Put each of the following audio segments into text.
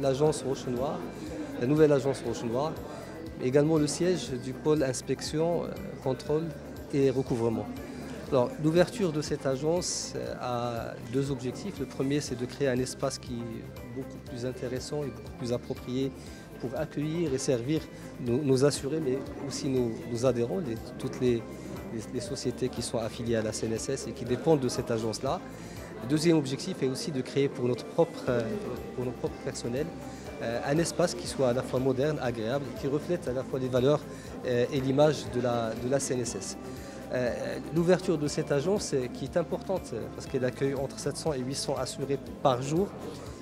l'agence Roche Noire, la nouvelle agence Roche Noire, mais également le siège du pôle inspection, contrôle et recouvrement. Alors, l'ouverture de cette agence a deux objectifs. Le premier, c'est de créer un espace qui est beaucoup plus intéressant et beaucoup plus approprié pour accueillir et servir nos assurés, mais aussi nos adhérents, toutes les sociétés qui sont affiliées à la CNSS et qui dépendent de cette agence-là. Le deuxième objectif est aussi de créer pour nos propres personnels un espace qui soit à la fois moderne, agréable, qui reflète à la fois les valeurs et l'image de la CNSS. L'ouverture de cette agence qui est importante parce qu'elle accueille entre 700 et 800 assurés par jour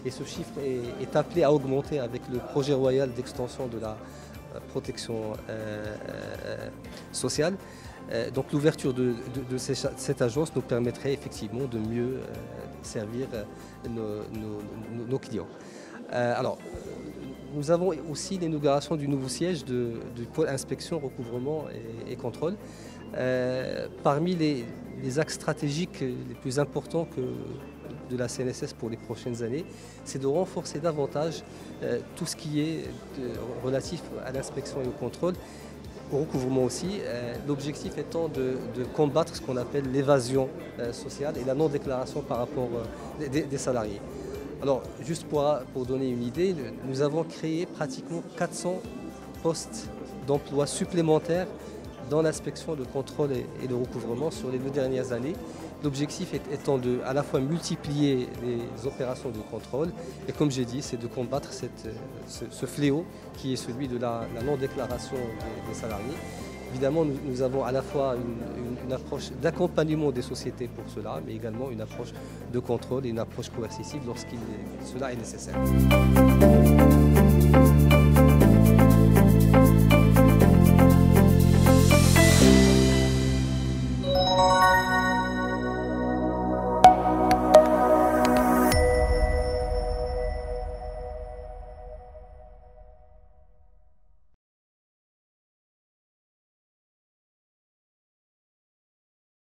et ce chiffre est appelé à augmenter avec le projet royal d'extension de la protection sociale. Donc l'ouverture de cette agence nous permettrait effectivement de mieux servir nos clients. Alors, nous avons aussi l'inauguration du nouveau siège du pôle inspection, recouvrement et contrôle. Parmi les axes stratégiques les plus importants de la CNSS pour les prochaines années, c'est de renforcer davantage tout ce qui est relatif à l'inspection et au contrôle, au recouvrement aussi. L'objectif étant de combattre ce qu'on appelle l'évasion sociale et la non-déclaration par rapport des salariés. Alors, juste pour donner une idée, nous avons créé pratiquement 400 postes d'emploi supplémentaires dans l'inspection, le contrôle et le recouvrement sur les 2 dernières années. L'objectif étant de à la fois multiplier les opérations de contrôle et comme j'ai dit, c'est de combattre ce fléau qui est celui de la non-déclaration des salariés. Évidemment, nous avons à la fois une approche d'accompagnement des sociétés pour cela, mais également une approche de contrôle et une approche coercitive lorsque cela est nécessaire.